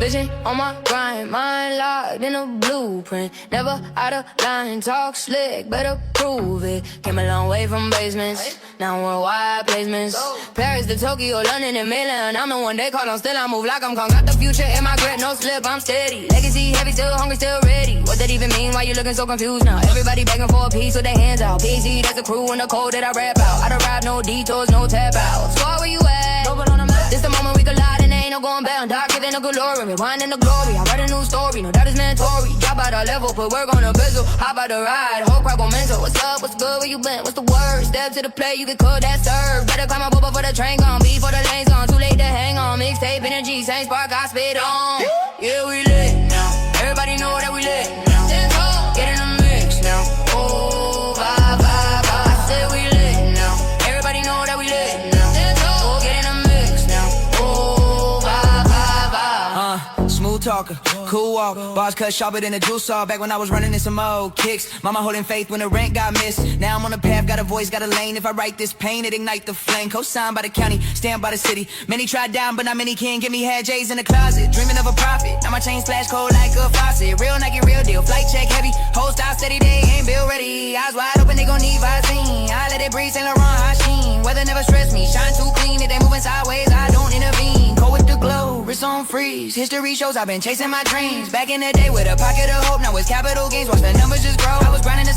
vision on my grind, mind locked in a blueprint. Never out of line, talk slick, better prove it. Came a long way from basements, now worldwide placements. Paris to Tokyo, London and Milan. I'm the one they call on, still I move like I'm Kong. Got the future in my grip, no slip, I'm steady. Legacy heavy, still hungry, still ready. What that even mean? Why you looking so confused now? Everybody begging for a piece with their hands out. PZ, that's the crew in the code that I rap out. I done ride, no detours, no tap out. Squad, where you at? This the moment we collide and there ain't no going back. Dark in the glory, rewind in the glory. I write a new story, no that is mandatory. Drop out our level, put work on the bezel. Hop out the ride, whole crowd go mental. What's up, what's good, where you been, what's the word? Step to the plate, you get cooked, that's served. Better climb my bubble for the train gone. Beat for the lanes gone, too late to hang on. Mixtape energy, same spark, I spit on. Yeah, we lit now, everybody know that we lit now. Get in the mix now, oh, vibe, vibe, vibe. I said we lit now, everybody know that we lit now. Smooth talker, cool walk, bars cut sharper than a juice saw. Back when I was running in some old kicks, mama holding faith when the rent got missed. Now I'm on the path, got a voice, got a lane. If I write this pain, it ignite the flame. Co-signed by the county, stand by the city. Many tried down, but not many can get me. Had J's in the closet, dreaming of a profit. Now my chain splash cold like a faucet. Real Nike, real deal, flight check heavy. Whole style steady, they ain't bill ready. Eyes wide open, they gon' need Visine. I let it breathe, Saint Laurent, Hashim. Weather never stress me, shine too clean. If they moving sideways, I don't intervene. Go with the glow, wrist on freeze. History shows I've been chasing my dreams. Back in the day with a pocket of hope, now it's capital gains. Watch the numbers just grow. I was grinding to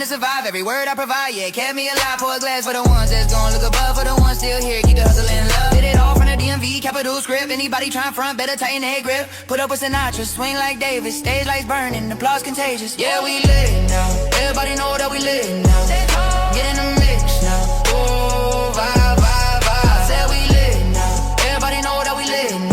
survive every word I provide. Yeah, kept me alive. Pour a glass for the ones that's gonna look above. For the ones still here, keep the hustle in love. Did it all from the DMV, capital script. Anybody trying front, better tighten their grip. Put up with Sinatra, swing like Davis. Stage lights burning, applause contagious. Yeah, we lit now, everybody know that we lit now. Get in the mix now, oh, vibe, vibe, vibe. I said we lit now, everybody know that we lit now.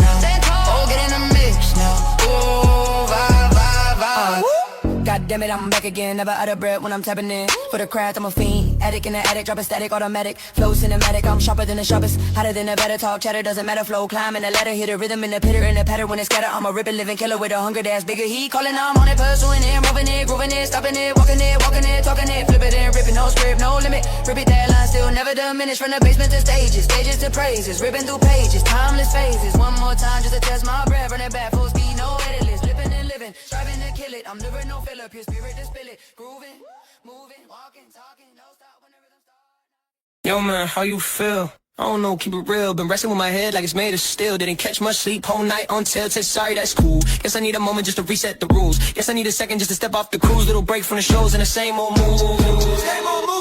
God damn it, I'm back again, never out of breath when I'm tapping in. For the craft, I'm a fiend, addict in the attic, drop a static, automatic. Flow cinematic, I'm sharper than the sharpest, hotter than a better talk, chatter doesn't matter. Flow, climbing the ladder, hit a rhythm in the pitter, in the pattern when it's scatter. I'm a ripping, living killer with a hunger that's bigger. He calling, I'm on it, pursuing it, moving it, grooving it, stopping it, walking it, talking it, flip it and ripping, no script, no limit. Repeat that line, still never diminish. From the basement to stages, stages to praises, ripping through pages, timeless phases. One more time just to test my breath, running back full speed, no edit list, living and living, striving to kill it. I'm living no filler, pure spirit to spill it, grooving, moving, walking, talking, no stop when the rhythm starts. Yo man, how you feel? I don't know, keep it real. Been wrestling with my head like it's made of steel. Didn't catch much sleep, whole night on telltale. Sorry, that's cool. Guess I need a moment just to reset the rules. Guess I need a second just to step off the cruise. Little break from the shows and the same old moves.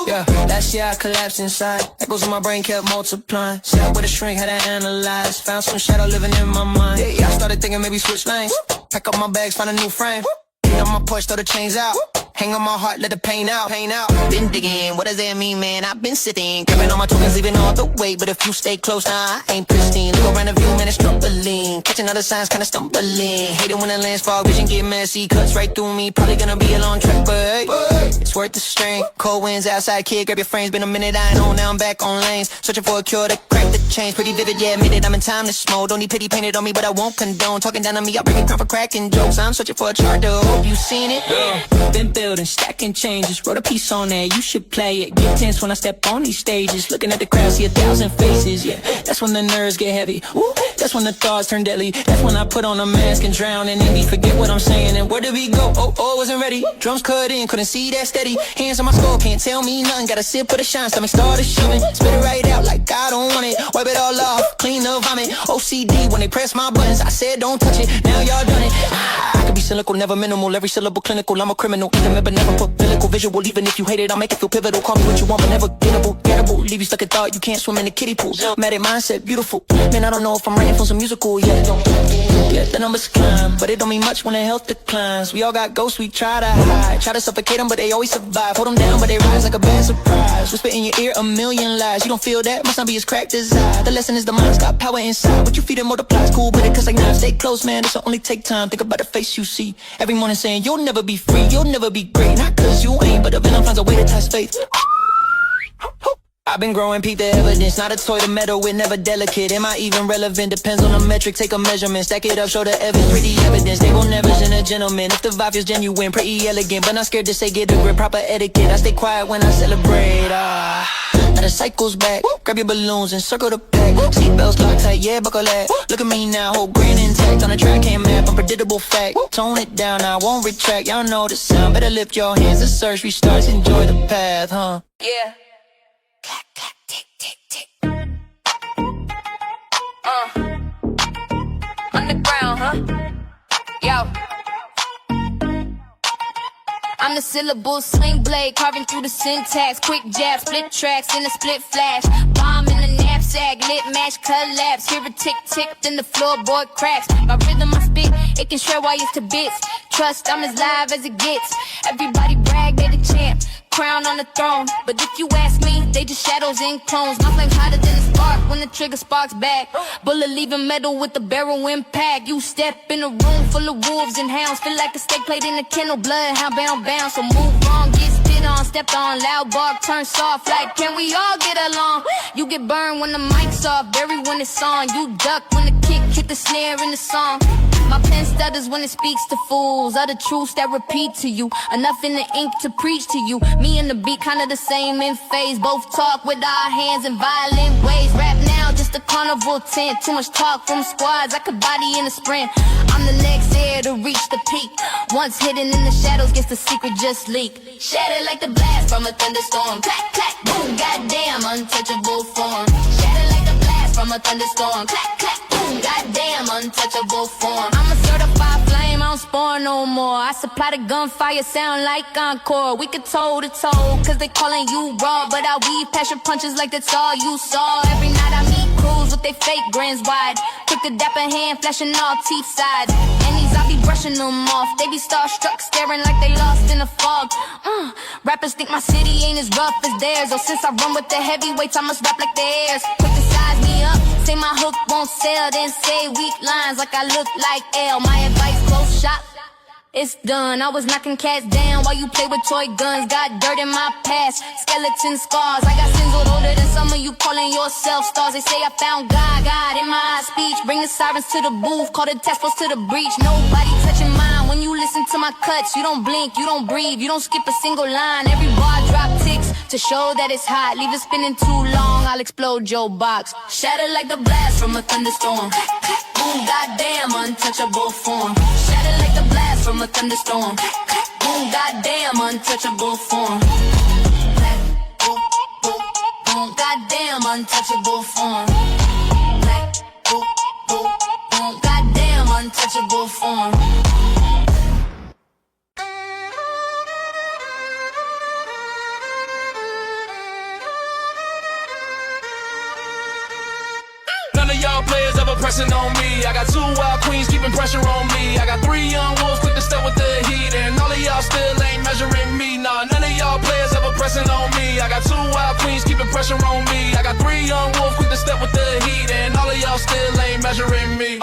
Yeah, last year I collapsed inside. Echoes in my brain kept multiplying. Sat with a shrink, had to analyze. Found some shadow living in my mind. Yeah, I started thinking maybe switch lanes. Pack up my bags, find a new frame. Get on my porch, throw the chains out. Hang on my heart, let the pain out. Been digging, what does that mean, man? I've been sitting, grabbing all my tokens, leaving all the weight. But if you stay close, nah, I ain't pristine. Look around the view, man, it's troubling. Catching other signs, kinda stumbling. Hating when the lens fog, vision get messy. Cuts right through me, probably gonna be a long trek, but hey, it's worth the strain. Cold winds outside, kid, grab your frames. Been a minute, I ain't on, now I'm back on lanes. Searching for a cure to crack the change. Pretty vivid, yeah, admit it, I'm in timeless mode. Don't need pity painted on me, but I won't condone. Talking down on me, I bring it crown for cracking jokes. I'm searching for a chart, though, hope you seen it. Been building, stacking changes. Wrote a piece on there, you should play it. Get tense when I step on these stages. Looking at the crowd, see 1,000 faces. Yeah, that's when the nerves get heavy. Ooh, that's when the thoughts turn deadly. That's when I put on a mask and drown in envy. Forget what I'm saying and where did we go? Oh, wasn't ready. Drums cut in, couldn't see that steady. Hands on my skull, can't tell me nothing. Got a sip of the shine, stomach started shoving. Spit it right out like I don't want it. Wipe it all off, clean the vomit. OCD when they press my buttons. I said don't touch it, now y'all done it. I could be cynical, never minimal. Every syllable clinical, I'm a criminal. Intimate but never put biblical visual. Even if you hate it, I'll make it feel pivotal. Call me what you want, but never gettable. Leave you stuck in thought, you can't swim in the kiddie pool. Mad at mindset, beautiful. Man, I don't know if I'm writing for some musical yet. Yeah, the numbers climb, but it don't mean much when the health declines. We all got ghosts, we try to hide. Try to suffocate them, but they always survive. Hold them down, but they rise like a bad surprise. Whisper in your ear a million lies. You don't feel that, must not be as cracked as I. The lesson is the mind's got power inside. What you feed it multiplies, cool, but it cause like now stay close, man. This'll only take time. Think about the face you see every morning saying you'll never be free, you'll never be great. Not cause you ain't, but the venom finds a way to test faith. I've been growing, peep the evidence. Not a toy to meddle with, never delicate. Am I even relevant? Depends on the metric, take a measurement. Stack it up, show the evidence, pretty evidence. They gon' never send a gentleman. If the vibe is genuine, pretty elegant. But not scared to say get a grip, proper etiquette. I stay quiet when I celebrate. Now the cycle's back. Grab your balloons and circle the pack. Seatbelts locked tight, yeah, buckle that. Look at me now, whole brain intact. On the track, can't map, unpredictable fact. Tone it down, I won't retract. Y'all know the sound, better lift your hands. The search restarts, enjoy the path, huh? Yeah. Clack, clack, tick, tick, tick. Underground, huh? Yo. I'm the syllable sling blade, carving through the syntax. Quick jab, split tracks in a split flash. Bomb in the knapsack, lit match collapse. Hear a tick tick, then the floorboard cracks. My rhythm, I spit, it can shred wires to bits. Trust, I'm as live as it gets. Everybody brag, they the champ. Crown on the throne, but if you ask me, they just shadows and clones. My flame's hotter than a spark when the trigger sparks back. Bullet leaving metal with the barrel impact. You step in a room full of wolves and hounds, feel like a steak plate in a kennel, bloodhound bound. So move on, get spit on, stepped on, loud bark, turn soft. Like, can we all get along? You get burned when the mic's off, buried when it's on. You duck when the kick hit the snare in the song. My pen stutters when it speaks to fools. Other truths that repeat to you. Enough in the ink to preach to you. Me and the beat kinda the same in phase. Both talk with our hands in violent ways. Rap now, just a carnival tent. Too much talk from squads, I could body in a sprint. I'm the next heir to reach the peak. Once hidden in the shadows, guess the secret just leak. Shattered like the blast from a thunderstorm. Clack, clack, boom, goddamn, untouchable form. Shattered like the blast from a thunderstorm. Clack, clack, boom, goddamn, untouchable form. I'm a certified flame, I don't spawn no more. I supply the gunfire, sound like Encore. We could toe to toe, cause they calling you raw. But I weave past your punches like that's all you saw. Every night I meet crews with they fake grins wide. Took the dapper hand, flashing all teeth sides. And these I be brushing them off. They be starstruck, staring like they lost in the fog. Rappers think my city ain't as rough as theirs. Or since I run with the heavyweights, I must rap like theirs. Quick to size me up, say my hook won't sell. Then say weak lines like I look like L. My advice, close shop, it's done. I was knocking cats down while you play with toy guns. Got dirt in my past, skeleton scars. I got sins older than some of you calling yourself stars. They say I found God in my speech. Bring the sirens to the booth, call the task force to the breach. Nobody touching mine. When you listen to my cuts, you don't blink, you don't breathe, you don't skip a single line. Every bar drop ticks to show that it's hot. Leave it spinning too long, I'll explode your box. Shatter like the blast from a thunderstorm. Boom, goddamn, untouchable form. Shatter like the blast from a thunderstorm. Boom, goddamn, untouchable form. Boom, boom, boom, goddamn, untouchable form. Boom, boom, boom, goddamn, untouchable form. Y'all players ever pressing on me. I got 2 wild queens keeping pressure on me. I got 3 young wolves quick to step with the heat. And all of y'all still ain't measuring me. Nah, none of y'all players ever pressing on me. I got 2 wild queens keeping pressure on me. I got 3 young wolves quick to step with the heat. And all of y'all still ain't measuring me.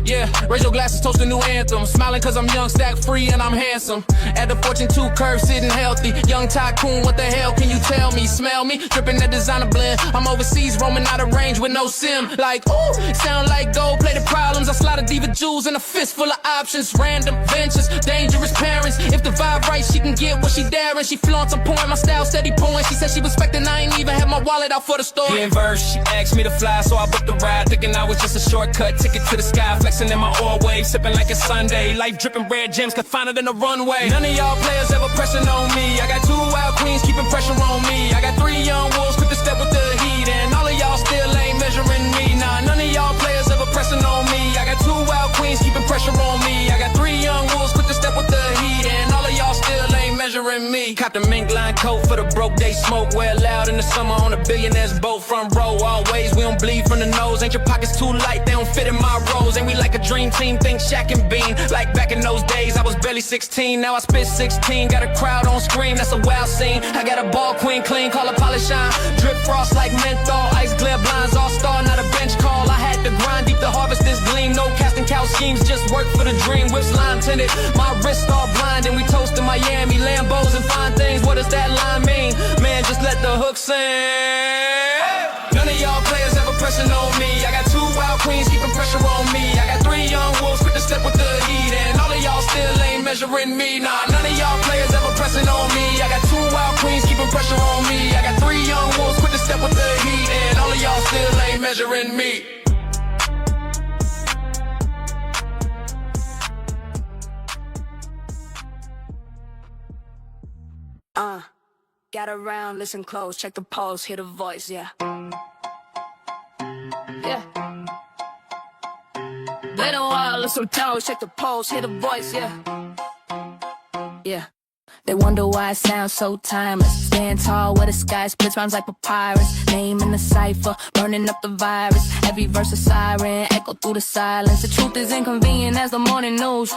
Yeah, raise your glasses, toast a new anthem. Smiling cause I'm young, stack free, and I'm handsome. At the Fortune 2 curve, sitting healthy. Young tycoon, what the hell can you tell me? Smell me, dripping that designer blend. I'm overseas, roaming out of range with no sim. Like, ooh, sound like gold plated problems. I slide a diva jewels in a fist full of options. Random ventures, dangerous parents. If the vibe right, she can get what she daring. She flaunts, I'm pouring my style, steady pouring. She said she respecting, I ain't even had my wallet out for the store. In verse, she asked me to fly, so I booked the ride. Thinking I was just a shortcut, ticket to the sky. Flexing in my oil wave, sipping like it's Sunday. Life dripping red gems, could find it in the runway. None of y'all players ever pressing on me. I got 2 wild queens keeping pressure on me. I got 3 young wolves quick to step with the heat. And all of y'all still ain't measuring me. Nah, none of y'all players ever pressing on me. I got 2 wild queens keeping pressure on me. I got 3 young wolves quick to step with the heat. And all of y'all still ain't measuring me. Cop the mink line coat for the broke, they smoke. Wear loud in the summer on a billionaire's boat. Front row always, we don't bleed from the nose. Ain't your pockets too light, they don't fit in my rolls. Ain't we like a dream team, think Shaq and Bean. Like back in those days, I was barely 16. Now I spit 16, got a crowd on scream, that's a wild scene. I got a ball queen clean, call her polish shine. Drip frost like menthol, ice glare blinds, all star, not a bench call. I had to grind deep to harvest this gleam. No casting couch schemes, just work for the dream. Whips line tinted, my wrist all blind. And we toast in Miami, Lambos and fine things. What does that line mean? Man, just let the hook sing. None of y'all players ever pressing on me. I got 2 wild queens keeping pressure on me. I got 3 young wolves quick to step with the heat. And all of y'all still ain't measuring me. Nah, none of y'all players ever pressing on me. I got 2 wild queens keeping pressure on me. I got 3 young wolves quick to step with pleasure in me. Gather round, listen close, check the pulse, hear the voice, yeah. Yeah. Been a while, listen close, check the pulse, hear the voice, yeah. Yeah. They wonder why I sound so timeless. Stand tall where the sky splits, rhymes like papyrus. Name in the cipher, burning up the virus. Every verse a siren, echo through the silence. The truth is inconvenient as the morning news.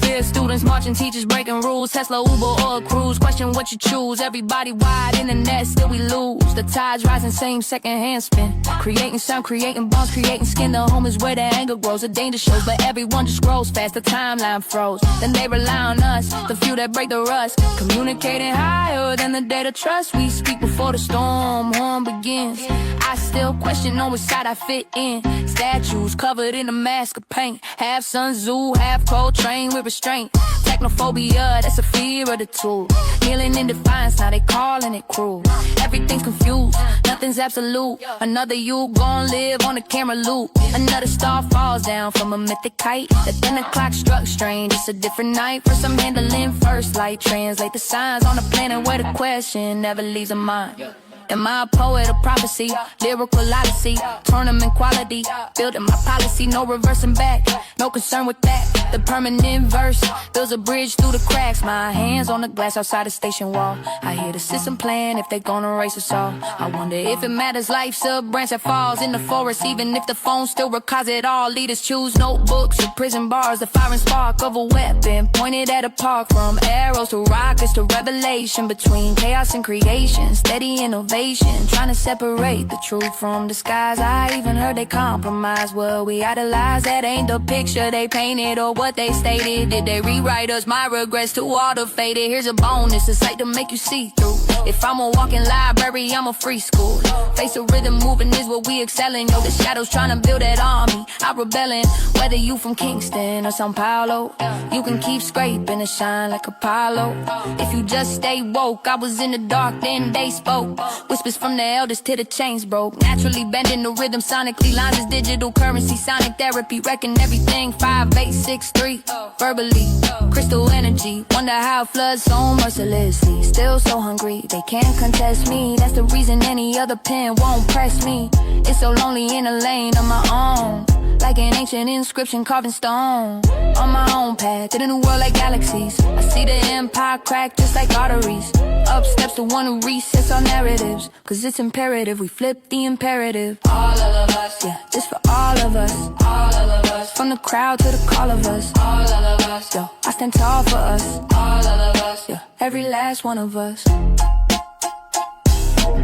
Fear students marching, teachers breaking rules. Tesla, Uber, or a cruise. Question what you choose. Everybody wide in the net, still we lose. The tides rising, same second-hand spin. Creating sound, creating bonds, creating skin. The home is where the anger grows, the danger shows. But everyone just grows fast, the timeline froze. Then they rely on us, the few that break the rust. Communicating higher than the data trust. We speak before the storm horn begins. I still question on which side I fit in. Statues covered in a mask of paint. Half Sun Tzu, half Coltrane with restraint. Technophobia, that's a fear of the tool. Healing in defiance, now they calling it cruel. Everything's confused, nothing's absolute. Another you gon' live on a camera loop. Another star falls down from a mythic kite. Then the clock struck strange, it's a different night. First I'm handling first light, translate the signs on the planet where the question never leaves a mind. Am I a poet or prophecy? Lyrical odyssey, tournament quality. Building my policy, no reversing back. No concern with that. The permanent verse builds a bridge through the cracks. My hands on the glass outside the station wall. I hear the system playing if they gonna erase us all. I wonder if it matters, life's a branch that falls in the forest. Even if the phone still records it all. Leaders choose notebooks or prison bars. The firing spark of a weapon pointed at a park. From arrows to rockets to revelation. Between chaos and creation, steady innovation. Trying to separate the truth from disguise. I even heard they compromise what we idolize. That ain't the picture they painted or what they stated. Did they rewrite us? My regrets too auto faded. Here's a bonus, a sight to make you see through. If I'm a walking library, I'm a free school. Face of rhythm moving is what we excelling. Yo, the shadows trying to build that army. I'm rebelling. Whether you from Kingston or Sao Paulo, you can keep scraping and shine like Apollo. If you just stay woke, I was in the dark, then they spoke. Whispers from the elders till the chains broke. Naturally bending the rhythm sonically. Lines is digital currency, sonic therapy. Wrecking everything, 5, 8, 6, 3. Verbally, crystal energy. Wonder how it floods so mercilessly. Still so hungry, they can't contest me. That's the reason any other pen won't press me. It's so lonely in a lane of my own. Like an ancient inscription carved in stone. On my own path to the new world like galaxies. I see the empire crack just like arteries. Up steps the one who resets our narratives. Cause it's imperative, we flip the imperative. All of us, yeah, this for all of us. All of us, from the crowd to the call of us. All of us, yo, I stand tall for us. All of us, yeah, every last one of us.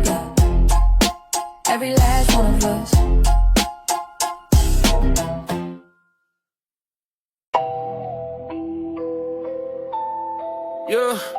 Yeah, every last one of us. Yeah.